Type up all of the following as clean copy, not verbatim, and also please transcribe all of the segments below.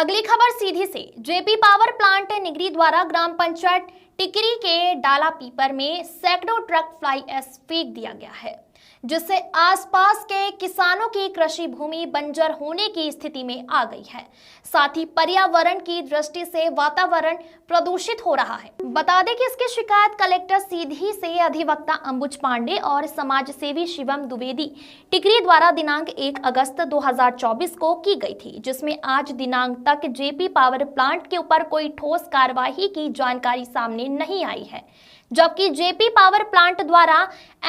अगली खबर सीधी से जेपी पावर प्लांट निगरी द्वारा ग्राम पंचायत टिकरी के डाला पीपर में सैकड़ों ट्रक फ्लाई ऐश फेंक दिया गया है, जिससे आसपास के किसानों की कृषि भूमि बंजर होने की स्थिति में आ गई है। साथ ही पर्यावरण की दृष्टि से वातावरण प्रदूषित हो रहा है। बता दें कि इसकी शिकायत कलेक्टर सीधी से अधिवक्ता अंबुज पांडे और समाज सेवी शिवम द्विवेदी टिकरी द्वारा दिनांक 1 अगस्त 2024 को की गई थी, जिसमें आज दिनांक तक जेपी पावर प्लांट के ऊपर कोई ठोस कार्यवाही की जानकारी सामने नहीं आई है, जबकि जेपी पावर प्लांट द्वारा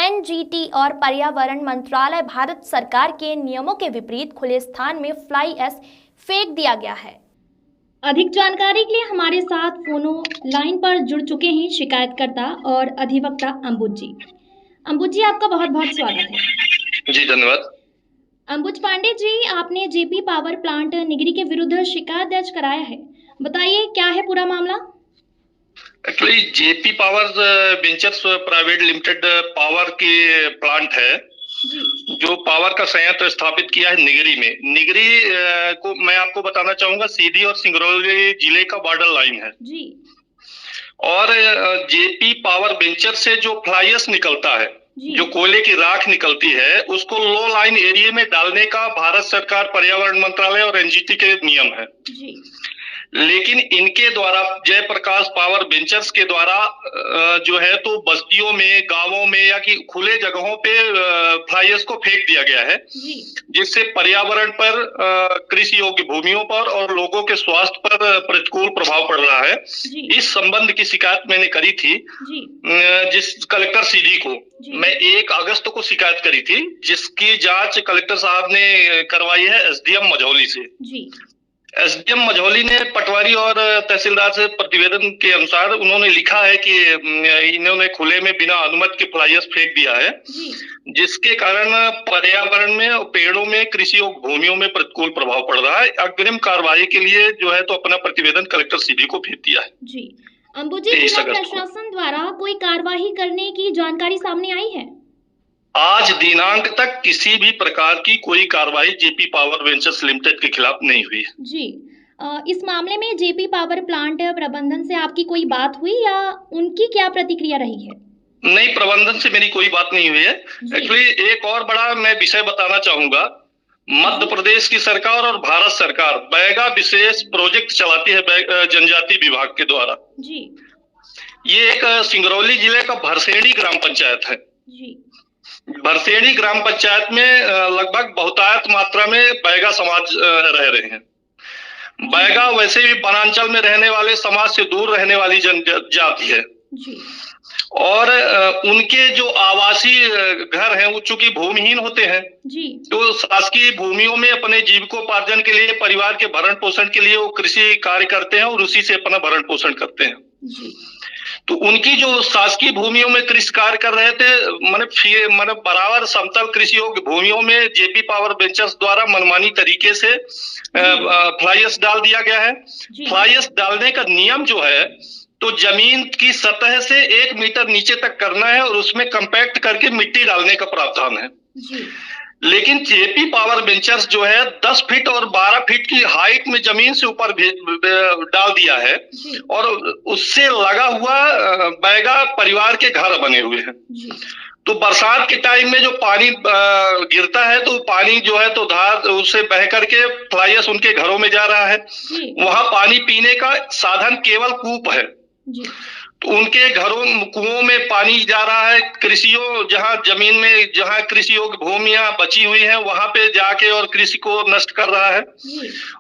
एनजीटी और पर्यावरण मंत्रालय भारत सरकार के नियमों के विपरीत खुले स्थान में फ्लाई ऐश फेंक दिया गया है। अधिक जानकारी के लिए हमारे साथ फोनो लाइन पर जुड़ चुके हैं शिकायतकर्ता और अधिवक्ता अंबुज जी। अंबुज जी, आपका बहुत बहुत स्वागत है। जी धन्यवाद। अंबुज पांडे जी, आपने जेपी पावर प्लांट निगरी के विरुद्ध शिकायत दर्ज कराया है, बताइए क्या है पूरा मामला? Actually JP power ventures private limited power के प्लांट है जी। जो पावर का संयंत्र स्थापित किया है निगरी में। निगरी को मैं आपको बताना चाहूंगा सीधी और सिंगरौली जिले का बॉर्डर लाइन है जी। और जेपी पावर वेंचर से जो फ्लाई ऐश निकलता है, जो कोयले की राख निकलती है, उसको लो लाइन एरिया में डालने का भारत सरकार, पर्यावरण मंत्रालय और एनजीटी के नियम है जी। लेकिन इनके द्वारा जयप्रकाश पावर वेंचर्स के द्वारा जो है तो बस्तियों में, गांवों में या कि खुले जगहों पे फ्लाई ऐश को फेंक दिया गया है, जिससे पर्यावरण पर, कृषि योग्य भूमियों पर और लोगों के स्वास्थ्य पर प्रतिकूल प्रभाव पड़ रहा है। इस संबंध की शिकायत मैंने करी थी जिस कलेक्टर सीधी को। मैं 1 अगस्त को शिकायत करी थी, जिसकी जांच कलेक्टर साहब ने करवाई है एसडीएम मझौली से। एसडीएम मझौली ने पटवारी और तहसीलदार से प्रतिवेदन के अनुसार उन्होंने लिखा है कि इन्होंने खुले में बिना अनुमति के फ्लाई ऐश फेंक दिया है, जिसके कारण पर्यावरण में और पेड़ों में, कृषि और भूमियों में प्रतिकूल प्रभाव पड़ रहा है। अग्रिम कार्रवाई के लिए जो है तो अपना प्रतिवेदन कलेक्टर सीधी को भेज दिया है। जी अंबुज जी, जिला प्रशासन द्वारा कोई कार्रवाई करने की जानकारी सामने आई है? आज दिनांक तक किसी भी प्रकार की कोई कार्रवाई जेपी पावर वेंचर्स लिमिटेड के खिलाफ नहीं हुई है। जी, इस मामले में जेपी पावर प्लांट प्रबंधन से आपकी कोई बात हुई या उनकी क्या प्रतिक्रिया रही है? नहीं, प्रबंधन से मेरी कोई बात नहीं हुई है। एक्चुअली एक और बड़ा मैं विषय बताना चाहूंगा। मध्य प्रदेश की सरकार और भारत सरकार बैगा विशेष प्रोजेक्ट चलाती है जनजाति विभाग के द्वारा। जी। ये एक सिंगरौली जिले का भरसेड़ी ग्राम पंचायत है। जी। भरसेड़ी ग्राम पंचायत में लगभग बहुतायत मात्रा में बैगा समाज रह रहे हैं। बैगा वैसे भी वनांचल में रहने वाले, समाज से दूर रहने वाली जनजाति है और उनके जो आवासीय घर हैं वो चूंकि भूमिहीन होते हैं, तो शासकीय भूमियों में अपने जीविकोपार्जन के लिए, परिवार के भरण पोषण के लिए वो कृषि कार्य करते हैं और उसी से अपना भरण पोषण करते हैं। तो उनकी जो शासकीय भूमियों में कृषि कार्य कर रहे थे, मतलब बराबर समतल कृषि योग्य भूमियों में जेपी पावर वेंचर्स द्वारा मनमानी तरीके से फ्लाई ऐश डाल दिया गया है। फ्लाई ऐश डालने का नियम जो है तो जमीन की सतह से 1 मीटर नीचे तक करना है और उसमें कंपैक्ट करके मिट्टी डालने का प्रावधान है। लेकिन जेपी पावर वेंचर्स जो है 10 फीट और 12 फीट की हाइट में जमीन से ऊपर डाल दिया है और उससे लगा हुआ बैगा परिवार के घर बने हुए हैं। तो बरसात के टाइम में जो पानी गिरता है तो पानी जो है तो धार उससे बह करके फ्लाई ऐश उनके घरों में जा रहा है। वहां पानी पीने का साधन केवल कूप है, तो उनके घरों कुओं में पानी जा रहा है। कृषियों जहां जमीन में जहां कृषि योग्य भूमियां बची हुई हैं वहां पे जाके और कृषि को नष्ट कर रहा है।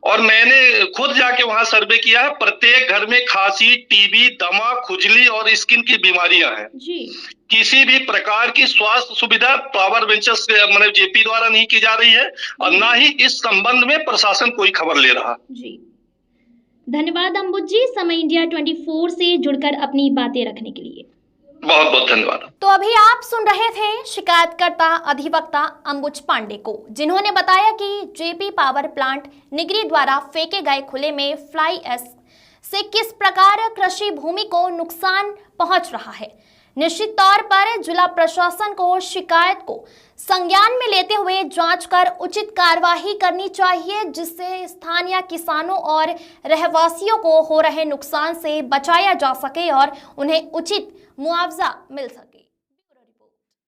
और मैंने खुद जाके वहां सर्वे किया है, प्रत्येक घर में खांसी, टीबी, दमा, खुजली और स्किन की बीमारियां हैं। किसी भी प्रकार की स्वास्थ्य सुविधा पावर वेंचर्स मतलब जेपी द्वारा नहीं की जा रही है और ना ही इस संबंध में प्रशासन कोई खबर ले रहा। धन्यवाद अंबुज जी, समय इंडिया 24 से जुड़कर अपनी बातें रखने के लिए। बहुत बहुत धन्यवाद। तो अभी आप सुन रहे थे शिकायतकर्ता अधिवक्ता अंबुज पांडे को, जिन्होंने बताया कि जेपी पावर प्लांट निगरी द्वारा फेंके गए खुले में फ्लाई ऐश से किस प्रकार कृषि भूमि को नुकसान पहुंच रहा है। निश्चित तौर पर जिला प्रशासन को शिकायत को संज्ञान में लेते हुए जांच कर उचित कार्यवाही करनी चाहिए, जिससे स्थानीय किसानों और रहवासियों को हो रहे नुकसान से बचाया जा सके और उन्हें उचित मुआवजा मिल सके।